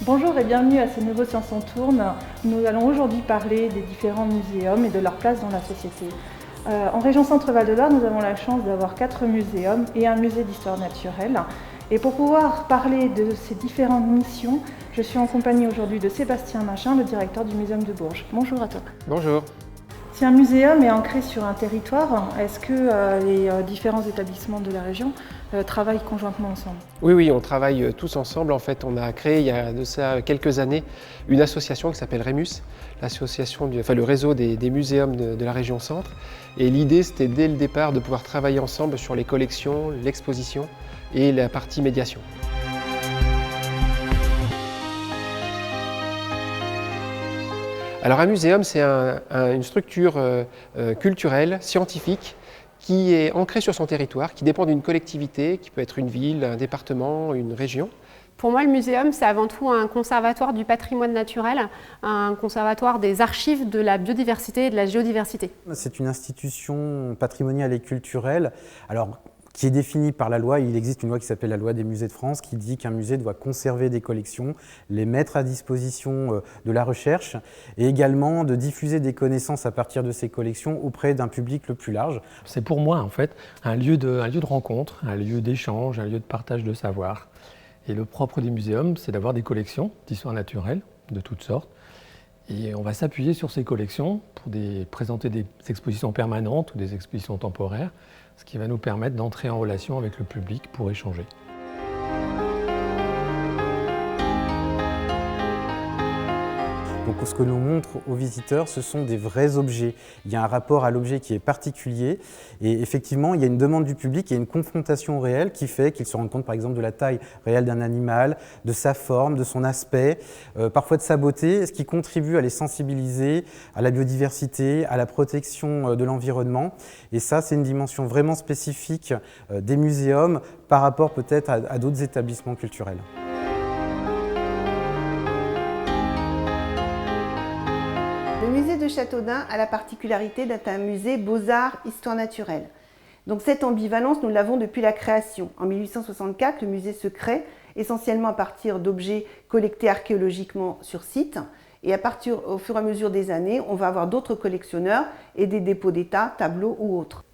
Bonjour et bienvenue à ce nouveau Sciences en Tourne. Nous allons aujourd'hui parler des différents muséums et de leur place dans la société. En région Centre-Val de Loire, nous avons la chance d'avoir 4 muséums et un musée d'histoire naturelle. Et pour pouvoir parler de ces différentes missions, je suis en compagnie aujourd'hui de Sébastien Machin, le directeur du Muséum de Bourges. Bonjour à toi. Bonjour. Si un muséum est ancré sur un territoire, est-ce que les différents établissements de la région travaillent conjointement ensemble? Oui, on travaille tous ensemble. En fait, on a créé il y a de ça quelques années une association qui s'appelle REMUS, le réseau des muséums de la région Centre. Et l'idée, c'était dès le départ de pouvoir travailler ensemble sur les collections, l'exposition et la partie médiation. Alors un muséum, c'est une structure culturelle, scientifique, qui est ancrée sur son territoire, qui dépend d'une collectivité, qui peut être une ville, un département, une région. Pour moi, le muséum, c'est avant tout un conservatoire du patrimoine naturel, un conservatoire des archives de la biodiversité et de la géodiversité. C'est une institution patrimoniale et culturelle. Alors, qui est définie par la loi. Il existe une loi qui s'appelle la loi des musées de France qui dit qu'un musée doit conserver des collections, les mettre à disposition de la recherche et également de diffuser des connaissances à partir de ces collections auprès d'un public le plus large. C'est pour moi en fait un lieu de rencontre, un lieu d'échange, un lieu de partage de savoir. Et le propre des muséums, c'est d'avoir des collections d'histoire naturelle de toutes sortes. Et on va s'appuyer sur ces collections pour présenter des expositions permanentes ou des expositions temporaires, ce qui va nous permettre d'entrer en relation avec le public pour échanger. Donc ce que l'on montre aux visiteurs, ce sont des vrais objets. Il y a un rapport à l'objet qui est particulier et effectivement, il y a une demande du public et une confrontation réelle qui fait qu'ils se rendent compte par exemple de la taille réelle d'un animal, de sa forme, de son aspect, parfois de sa beauté, ce qui contribue à les sensibiliser à la biodiversité, à la protection de l'environnement. Et ça, c'est une dimension vraiment spécifique des muséums par rapport peut-être à d'autres établissements culturels. Le musée de Châteaudun a la particularité d'être un musée beaux-arts, histoire naturelle. Donc cette ambivalence, nous l'avons depuis la création. En 1864, le musée se crée essentiellement à partir d'objets collectés archéologiquement sur site. Et au fur et à mesure des années, on va avoir d'autres collectionneurs et des dépôts d'État, tableaux ou autres.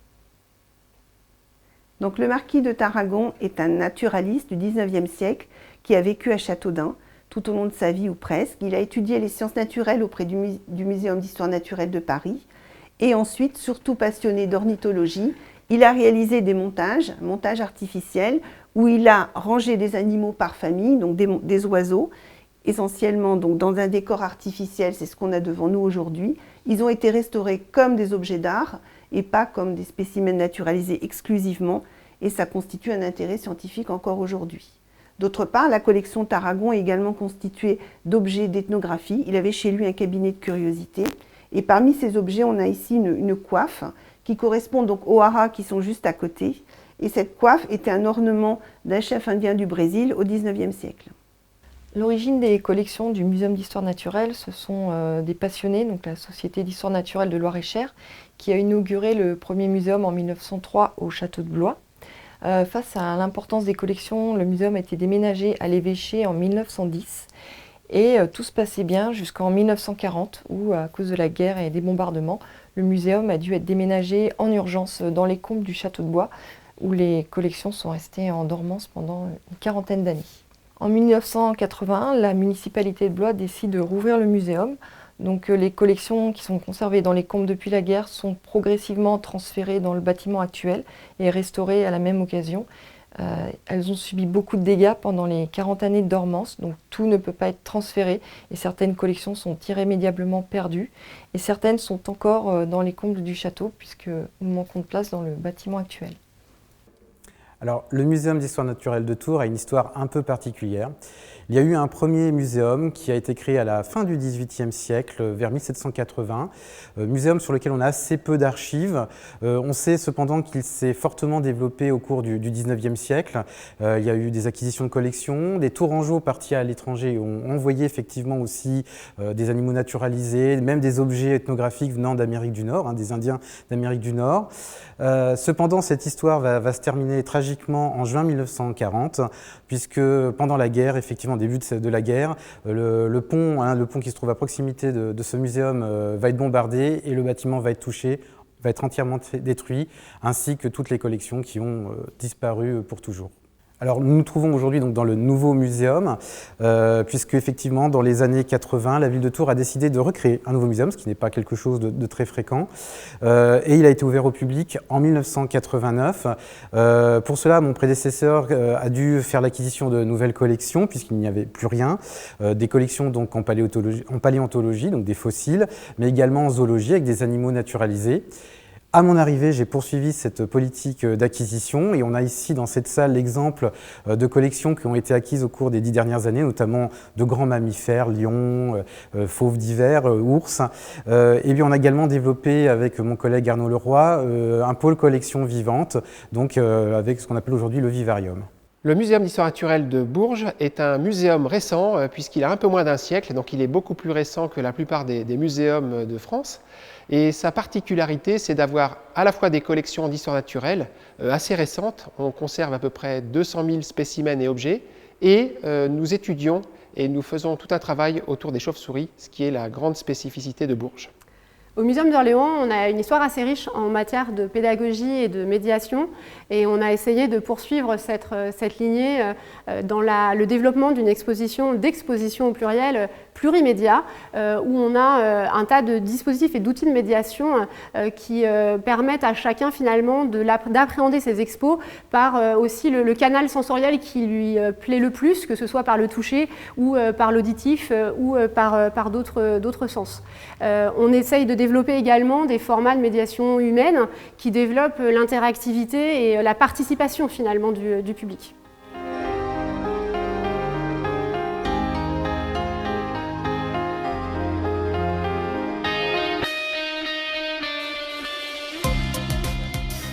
Donc le marquis de Tarragon est un naturaliste du 19e siècle qui a vécu à Châteaudun tout au long de sa vie ou presque. Il a étudié les sciences naturelles auprès du Muséum d'histoire naturelle de Paris et ensuite, surtout passionné d'ornithologie, il a réalisé des montages artificiels où il a rangé des animaux par famille, donc des oiseaux, essentiellement donc dans un décor artificiel, c'est ce qu'on a devant nous aujourd'hui. Ils ont été restaurés comme des objets d'art et pas comme des spécimens naturalisés exclusivement et ça constitue un intérêt scientifique encore aujourd'hui. D'autre part, la collection Tarragon est également constituée d'objets d'ethnographie. Il avait chez lui un cabinet de curiosité. Et parmi ces objets, on a ici une coiffe qui correspond donc aux haras qui sont juste à côté. Et cette coiffe était un ornement d'un chef indien du Brésil au XIXe siècle. L'origine des collections du Muséum d'histoire naturelle, ce sont des passionnés, donc la Société d'histoire naturelle de Loir-et-Cher, qui a inauguré le premier muséum en 1903 au château de Blois. Face à l'importance des collections, le muséum a été déménagé à l'évêché en 1910 et tout se passait bien jusqu'en 1940 où, à cause de la guerre et des bombardements, le muséum a dû être déménagé en urgence dans les combles du château de Blois où les collections sont restées en dormance pendant une quarantaine d'années. En 1981, la municipalité de Blois décide de rouvrir le muséum. Donc les collections qui sont conservées dans les combles depuis la guerre sont progressivement transférées dans le bâtiment actuel et restaurées à la même occasion. Elles ont subi beaucoup de dégâts pendant les 40 années de dormance, donc tout ne peut pas être transféré et certaines collections sont irrémédiablement perdues et certaines sont encore dans les combles du château puisque nous manquons de place dans le bâtiment actuel. Alors, le Muséum d'histoire naturelle de Tours a une histoire un peu particulière. Il y a eu un premier muséum qui a été créé à la fin du XVIIIe siècle, vers 1780, muséum sur lequel on a assez peu d'archives. On sait cependant qu'il s'est fortement développé au cours du XIXe siècle. Il y a eu des acquisitions de collections, des Tourangeaux partis à l'étranger ont envoyé effectivement aussi des animaux naturalisés, même des objets ethnographiques venant d'Amérique du Nord, des Indiens d'Amérique du Nord. Cependant, cette histoire va se terminer tragiquement magiquement en juin 1940, puisque pendant la guerre, effectivement, début de la guerre, le pont qui se trouve à proximité de ce muséum va être bombardé et le bâtiment va être touché, va être entièrement détruit, ainsi que toutes les collections qui ont disparu pour toujours. Alors nous nous trouvons aujourd'hui donc dans le nouveau muséum, puisque effectivement dans les années 80, la ville de Tours a décidé de recréer un nouveau muséum, ce qui n'est pas quelque chose de très fréquent, et il a été ouvert au public en 1989. Pour cela, mon prédécesseur a dû faire l'acquisition de nouvelles collections, puisqu'il n'y avait plus rien, des collections donc en paléontologie, donc des fossiles, mais également en zoologie avec des animaux naturalisés. À mon arrivée, j'ai poursuivi cette politique d'acquisition et on a ici dans cette salle l'exemple de collections qui ont été acquises au cours des 10 dernières années, notamment de grands mammifères, lions, fauves d'hiver, ours. Et bien on a également développé avec mon collègue Arnaud Leroy un pôle collection vivante, donc avec ce qu'on appelle aujourd'hui le vivarium. Le Muséum d'histoire naturelle de Bourges est un muséum récent puisqu'il a un peu moins d'un siècle, donc il est beaucoup plus récent que la plupart des muséums de France. Et sa particularité, c'est d'avoir à la fois des collections d'histoire naturelle assez récentes, on conserve à peu près 200 000 spécimens et objets, et nous étudions et nous faisons tout un travail autour des chauves-souris, ce qui est la grande spécificité de Bourges. Au Muséum d'Orléans, on a une histoire assez riche en matière de pédagogie et de médiation et on a essayé de poursuivre cette lignée dans le développement d'une d'exposition au pluriel plurimédia où on a un tas de dispositifs et d'outils de médiation qui permettent à chacun finalement d'appréhender ces expos par aussi le canal sensoriel qui lui plaît le plus, que ce soit par le toucher ou par l'auditif ou par d'autres sens. On essaye de développer également des formats de médiation humaine qui développent l'interactivité et la participation finalement du public.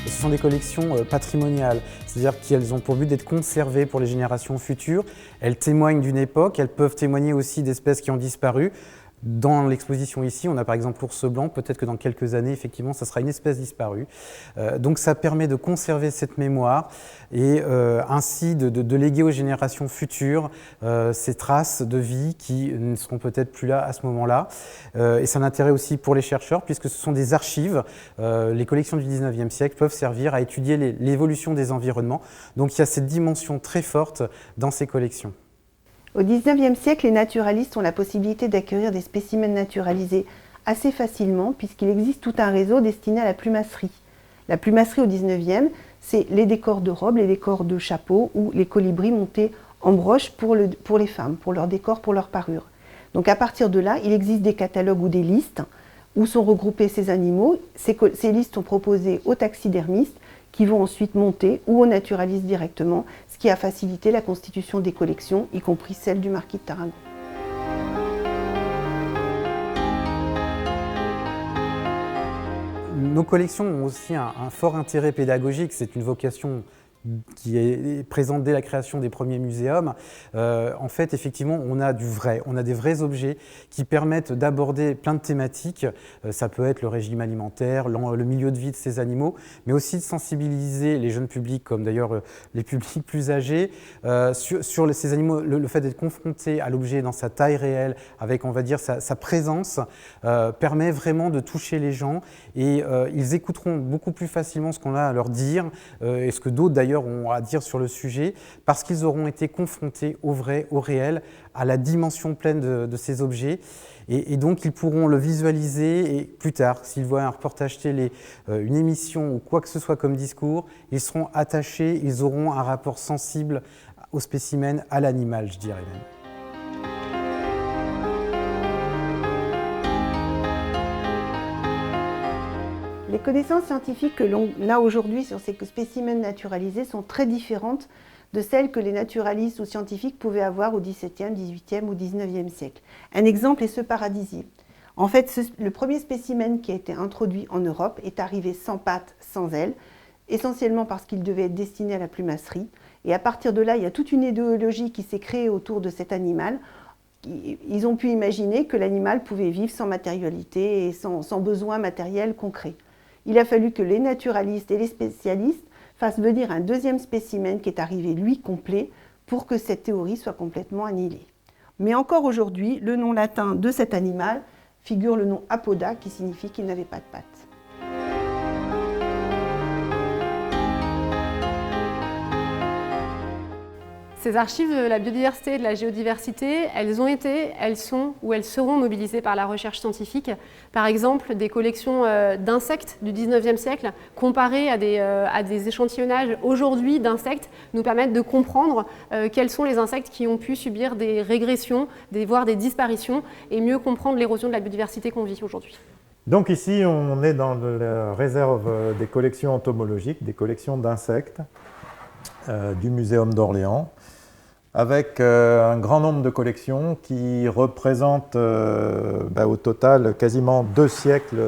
Ce sont des collections patrimoniales, c'est-à-dire qu'elles ont pour but d'être conservées pour les générations futures. Elles témoignent d'une époque, elles peuvent témoigner aussi d'espèces qui ont disparu. Dans l'exposition ici, on a par exemple l'ours blanc, peut-être que dans quelques années, effectivement, ça sera une espèce disparue. Donc ça permet de conserver cette mémoire et ainsi de léguer aux générations futures ces traces de vie qui ne seront peut-être plus là à ce moment-là. Et c'est un intérêt aussi pour les chercheurs puisque ce sont des archives. Les collections du 19e siècle peuvent servir à étudier l'évolution des environnements. Donc il y a cette dimension très forte dans ces collections. Au XIXe siècle, les naturalistes ont la possibilité d'acquérir des spécimens naturalisés assez facilement puisqu'il existe tout un réseau destiné à la plumasserie. La plumasserie au XIXe, c'est les décors de robes, les décors de chapeaux ou les colibris montés en broche pour les femmes, pour leur décor, pour leur parure. Donc à partir de là, il existe des catalogues ou des listes où sont regroupés ces animaux. Ces listes sont proposées aux taxidermistes qui vont ensuite monter ou aux naturalistes directement, ce qui a facilité la constitution des collections, y compris celle du marquis de Tarragone. Nos collections ont aussi un fort intérêt pédagogique, c'est une vocation qui est présente dès la création des premiers muséums. En fait, effectivement, on a du vrai, on a des vrais objets qui permettent d'aborder plein de thématiques. Ça peut être le régime alimentaire, le milieu de vie de ces animaux, mais aussi de sensibiliser les jeunes publics, comme d'ailleurs les publics plus âgés, sur ces animaux. Le fait d'être confronté à l'objet dans sa taille réelle, avec, on va dire, sa présence, permet vraiment de toucher les gens et ils écouteront beaucoup plus facilement ce qu'on a à leur dire et ce que d'autres d'ailleurs ont à dire sur le sujet parce qu'ils auront été confrontés au vrai, au réel, à la dimension pleine de ces objets et donc ils pourront le visualiser et plus tard, s'ils voient un reportage télé, une émission ou quoi que ce soit comme discours, ils seront attachés, ils auront un rapport sensible au spécimen, à l'animal, je dirais même. Les connaissances scientifiques que l'on a aujourd'hui sur ces spécimens naturalisés sont très différentes de celles que les naturalistes ou scientifiques pouvaient avoir au XVIIe, XVIIIe ou XIXe siècle. Un exemple est ce paradisier. En fait, le premier spécimen qui a été introduit en Europe est arrivé sans pattes, sans ailes, essentiellement parce qu'il devait être destiné à la plumasserie. Et à partir de là, il y a toute une idéologie qui s'est créée autour de cet animal. Ils ont pu imaginer que l'animal pouvait vivre sans matérialité et sans besoin matériel concret. Il a fallu que les naturalistes et les spécialistes fasse venir un deuxième spécimen qui est arrivé, lui, complet, pour que cette théorie soit complètement annihilée. Mais encore aujourd'hui, le nom latin de cet animal figure le nom apoda, qui signifie qu'il n'avait pas de pattes. Ces archives de la biodiversité et de la géodiversité, elles ont été, elles sont ou elles seront mobilisées par la recherche scientifique. Par exemple, des collections d'insectes du 19e siècle comparées à des échantillonnages aujourd'hui d'insectes nous permettent de comprendre quels sont les insectes qui ont pu subir des régressions, voire des disparitions, et mieux comprendre l'érosion de la biodiversité qu'on vit aujourd'hui. Donc ici, on est dans la réserve des collections entomologiques, des collections d'insectes du Muséum d'Orléans, avec un grand nombre de collections qui représentent au total quasiment 2 siècles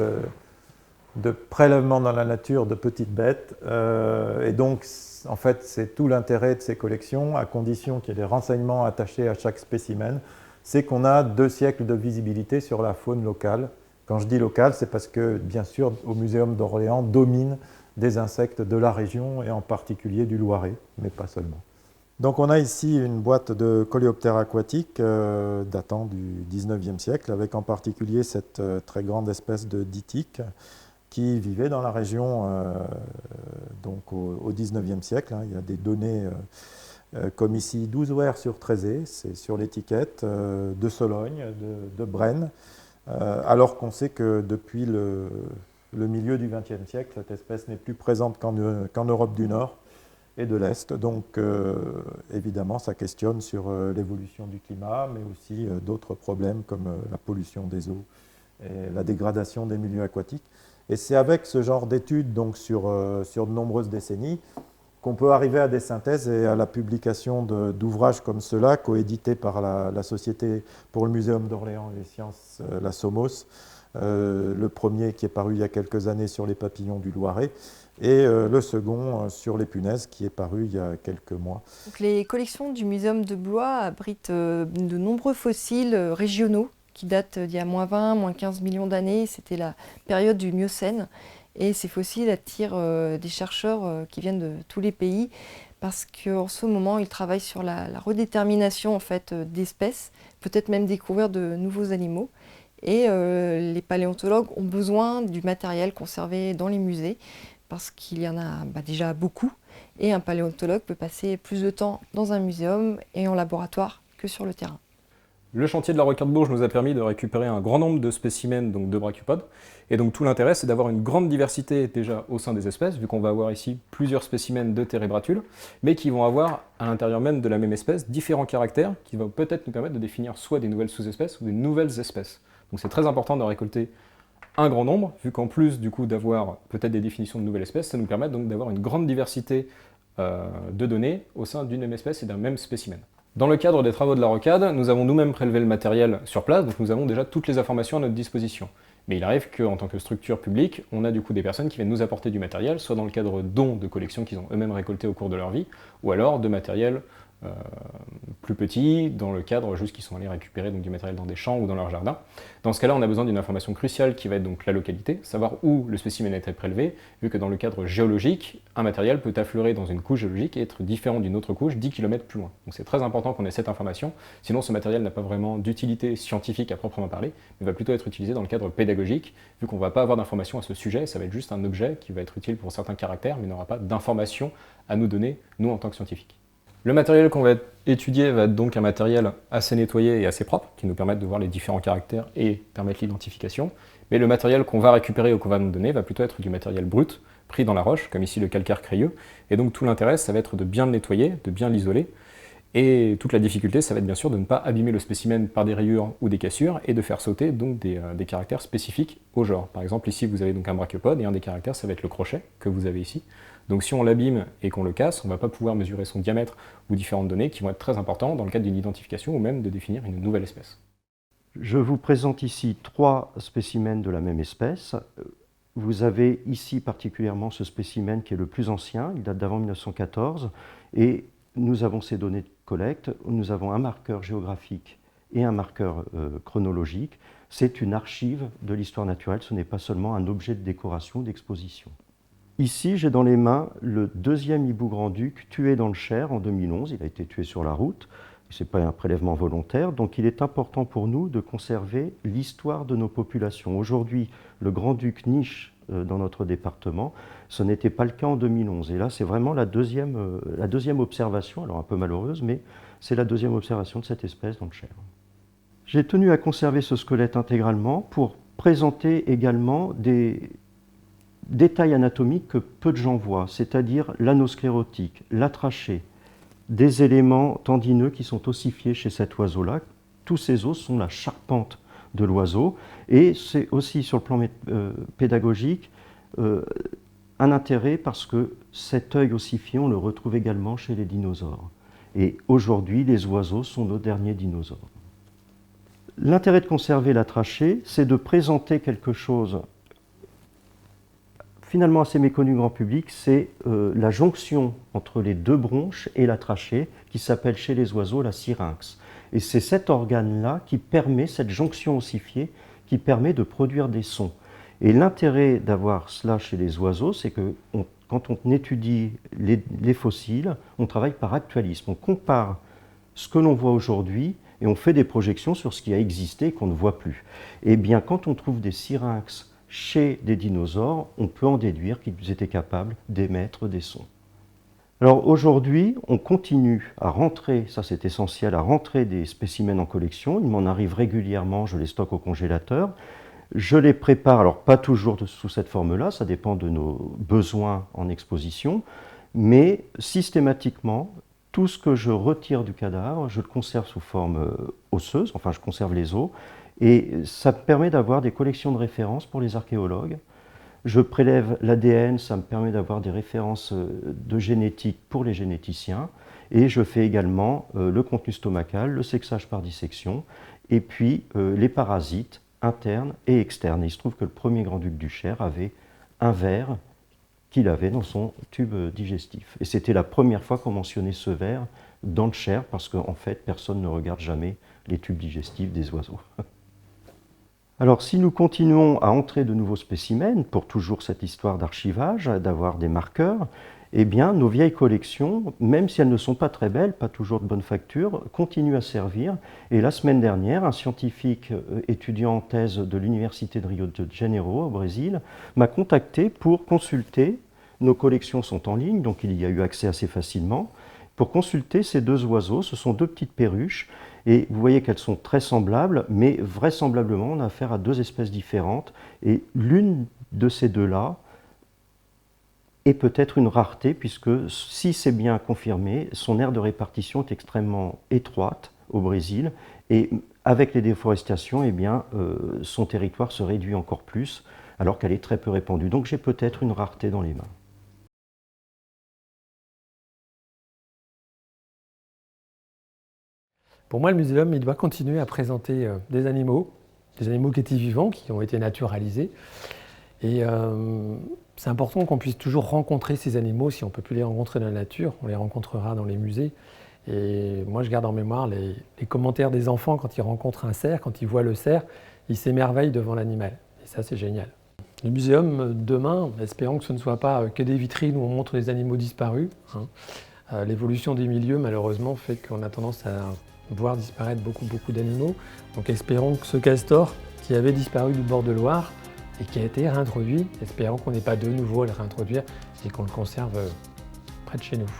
de prélèvements dans la nature de petites bêtes. Et donc, en fait, c'est tout l'intérêt de ces collections, à condition qu'il y ait des renseignements attachés à chaque spécimen, c'est qu'on a 2 siècles de visibilité sur la faune locale. Quand je dis locale, c'est parce que, bien sûr, au Muséum d'Orléans dominent des insectes de la région, et en particulier du Loiret, mais pas seulement. Donc on a ici une boîte de coléoptères aquatiques datant du 19e siècle, avec en particulier cette très grande espèce de dithyque qui vivait dans la région donc au 19e siècle. Il y a des données comme ici 12 ouers sur Trézé, c'est sur l'étiquette, de Sologne, de Brenne, alors qu'on sait que depuis le milieu du XXe siècle, cette espèce n'est plus présente qu'en Europe du Nord et de l'Est. Donc évidemment, ça questionne sur l'évolution du climat, mais aussi d'autres problèmes comme la pollution des eaux et la dégradation des milieux aquatiques. Et c'est avec ce genre d'études, donc sur de nombreuses décennies, qu'on peut arriver à des synthèses et à la publication d'ouvrages comme ceux-là, coédités par la Société pour le Muséum d'Orléans et les Sciences, la SOMOS, le premier qui est paru il y a quelques années sur les papillons du Loiret, et le second sur les punaises qui est paru il y a quelques mois. Donc, les collections du Muséum de Blois abritent de nombreux fossiles régionaux qui datent d'il y a moins 20, moins 15 millions d'années. C'était la période du Miocène. Et ces fossiles attirent des chercheurs qui viennent de tous les pays parce qu'en ce moment, ils travaillent sur la redétermination en fait, d'espèces, peut-être même découvrir de nouveaux animaux. Et les paléontologues ont besoin du matériel conservé dans les musées parce qu'il y en a déjà beaucoup. Et un paléontologue peut passer plus de temps dans un muséum et en laboratoire que sur le terrain. Le chantier de la Rocade Bourges nous a permis de récupérer un grand nombre de spécimens donc de brachiopodes. Et donc tout l'intérêt, c'est d'avoir une grande diversité déjà au sein des espèces, vu qu'on va avoir ici plusieurs spécimens de térébratules, mais qui vont avoir à l'intérieur même de la même espèce différents caractères qui vont peut-être nous permettre de définir soit des nouvelles sous-espèces ou des nouvelles espèces. Donc c'est très important de récolter un grand nombre, vu qu'en plus du coup d'avoir peut-être des définitions de nouvelles espèces, ça nous permet donc d'avoir une grande diversité de données au sein d'une même espèce et d'un même spécimen. Dans le cadre des travaux de la Rocade, nous avons nous-mêmes prélevé le matériel sur place, donc nous avons déjà toutes les informations à notre disposition. Mais il arrive qu'en tant que structure publique, on a du coup des personnes qui viennent nous apporter du matériel, soit dans le cadre dons de collections qu'ils ont eux-mêmes récoltés au cours de leur vie, ou alors de matériel plus petit, dans le cadre juste qu'ils sont allés récupérer donc, du matériel dans des champs ou dans leur jardin. Dans ce cas-là, on a besoin d'une information cruciale qui va être donc la localité, savoir où le spécimen a été prélevé, vu que dans le cadre géologique, un matériel peut affleurer dans une couche géologique et être différent d'une autre couche 10 km plus loin. Donc c'est très important qu'on ait cette information, sinon ce matériel n'a pas vraiment d'utilité scientifique à proprement parler, mais va plutôt être utilisé dans le cadre pédagogique, vu qu'on ne va pas avoir d'informations à ce sujet, ça va être juste un objet qui va être utile pour certains caractères, mais n'aura pas d'informations à nous donner, nous en tant que scientifiques. Le matériel qu'on va étudier va être donc un matériel assez nettoyé et assez propre, qui nous permettent de voir les différents caractères et permettre l'identification. Mais le matériel qu'on va récupérer ou qu'on va nous donner va plutôt être du matériel brut, pris dans la roche, comme ici le calcaire crayeux. Et donc tout l'intérêt, ça va être de bien le nettoyer, de bien l'isoler. Et toute la difficulté, ça va être bien sûr de ne pas abîmer le spécimen par des rayures ou des cassures et de faire sauter donc des caractères spécifiques au genre. Par exemple, ici, vous avez donc un brachiopode et un des caractères, ça va être le crochet que vous avez ici. Donc si on l'abîme et qu'on le casse, on ne va pas pouvoir mesurer son diamètre ou différentes données qui vont être très importantes dans le cadre d'une identification ou même de définir une nouvelle espèce. Je vous présente ici 3 spécimens de la même espèce. Vous avez ici particulièrement ce spécimen qui est le plus ancien, il date d'avant 1914, et nous avons ces données de collecte, nous avons un marqueur géographique et un marqueur chronologique. C'est une archive de l'histoire naturelle, ce n'est pas seulement un objet de décoration, d'exposition. Ici, j'ai dans les mains le deuxième hibou grand-duc tué dans le Cher en 2011. Il a été tué sur la route. Ce n'est pas un prélèvement volontaire. Donc il est important pour nous de conserver l'histoire de nos populations. Aujourd'hui, le grand-duc niche dans notre département. Ce n'était pas le cas en 2011. Et là, c'est vraiment la deuxième observation, alors un peu malheureuse, mais c'est la deuxième observation de cette espèce dans le Cher. J'ai tenu à conserver ce squelette intégralement pour présenter également des détails anatomiques que peu de gens voient, c'est-à-dire l'anneau sclérotique, la trachée, des éléments tendineux qui sont ossifiés chez cet oiseau-là. Tous ces os sont la charpente de l'oiseau, et c'est aussi sur le plan pédagogique un intérêt parce que cet œil ossifié, on le retrouve également chez les dinosaures. Et aujourd'hui, les oiseaux sont nos derniers dinosaures. L'intérêt de conserver la trachée, c'est de présenter quelque chose finalement assez méconnu grand public, c'est la jonction entre les deux bronches et la trachée, qui s'appelle chez les oiseaux la syrinx. Et c'est cet organe-là qui permet, cette jonction ossifiée, qui permet de produire des sons. Et l'intérêt d'avoir cela chez les oiseaux, c'est que quand on étudie les fossiles, on travaille par actualisme. On compare ce que l'on voit aujourd'hui et on fait des projections sur ce qui a existé et qu'on ne voit plus. Et bien, quand on trouve des syrinx chez des dinosaures, on peut en déduire qu'ils étaient capables d'émettre des sons. Alors aujourd'hui, on continue à rentrer, ça c'est essentiel, à rentrer des spécimens en collection. Il m'en arrive régulièrement, je les stocke au congélateur. Je les prépare, alors pas toujours sous cette forme-là, ça dépend de nos besoins en exposition, mais systématiquement, tout ce que je retire du cadavre, je le conserve sous forme osseuse, enfin je conserve les os, et ça me permet d'avoir des collections de références pour les archéologues. Je prélève l'ADN, ça me permet d'avoir des références de génétique pour les généticiens, et je fais également le contenu stomacal, le sexage par dissection, et puis les parasites internes et externes. Et il se trouve que le premier grand-duc du Cher avait un ver qu'il avait dans son tube digestif. Et c'était la première fois qu'on mentionnait ce ver dans le Cher, parce qu'en fait, personne ne regarde jamais les tubes digestifs des oiseaux. Alors, si nous continuons à entrer de nouveaux spécimens, pour toujours cette histoire d'archivage, d'avoir des marqueurs, eh bien, nos vieilles collections, même si elles ne sont pas très belles, pas toujours de bonne facture, continuent à servir. Et la semaine dernière, un scientifique étudiant en thèse de l'Université de Rio de Janeiro, au Brésil, m'a contacté pour consulter. Nos collections sont en ligne, donc il y a eu accès assez facilement. Pour consulter ces deux oiseaux, ce sont deux petites perruches, et vous voyez qu'elles sont très semblables, mais vraisemblablement, on a affaire à deux espèces différentes, et l'une de ces deux-là est peut-être une rareté, puisque si c'est bien confirmé, son aire de répartition est extrêmement étroite au Brésil, et avec les déforestations, eh bien, son territoire se réduit encore plus, alors qu'elle est très peu répandue. Donc j'ai peut-être une rareté dans les mains. Pour moi, le muséum, il doit continuer à présenter des animaux qui étaient vivants, qui ont été naturalisés. Et c'est important qu'on puisse toujours rencontrer ces animaux. Si on ne peut plus les rencontrer dans la nature, on les rencontrera dans les musées. Et moi, je garde en mémoire les commentaires des enfants quand ils rencontrent un cerf, quand ils voient le cerf, ils s'émerveillent devant l'animal. Et ça, c'est génial. Le muséum, demain, espérons que ce ne soit pas que des vitrines où on montre des animaux disparus. L'évolution des milieux, malheureusement, fait qu'on a tendance à voir disparaître beaucoup d'animaux. Donc espérons que ce castor qui avait disparu du bord de Loire et qui a été réintroduit, espérons qu'on n'ait pas de nouveau à le réintroduire et qu'on le conserve près de chez nous.